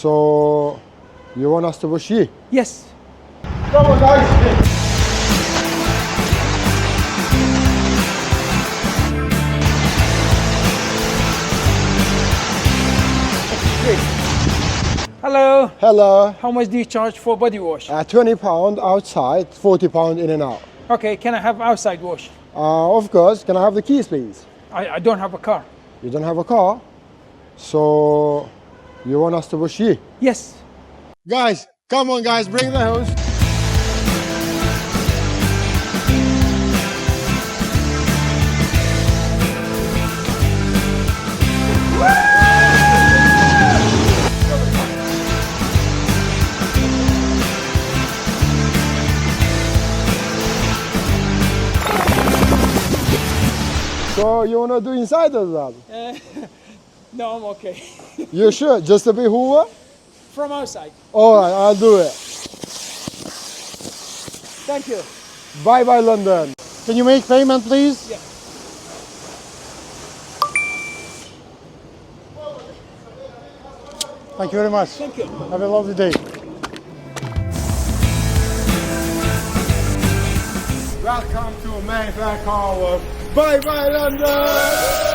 So, you want us to wash you? Yes. Come on, guys. Hello. Hello. How much do you charge for body wash? £20 outside, £40 in and out. Okay, can I have outside wash? Of course. Can I have the keys, please? I don't have a car. You don't have a car? So, you want us to wash you? Yes. Guys, come on, guys, bring the hose. So you wanna do inside as well? No, I'm okay. You sure? Just a bit hoover? From outside. Alright, I'll do it. Thank you. Bye bye London. Can you make payment please? Yeah. Thank you very much. Thank you. Have a lovely day. Welcome to Mayfair Car Wash. Bye bye London!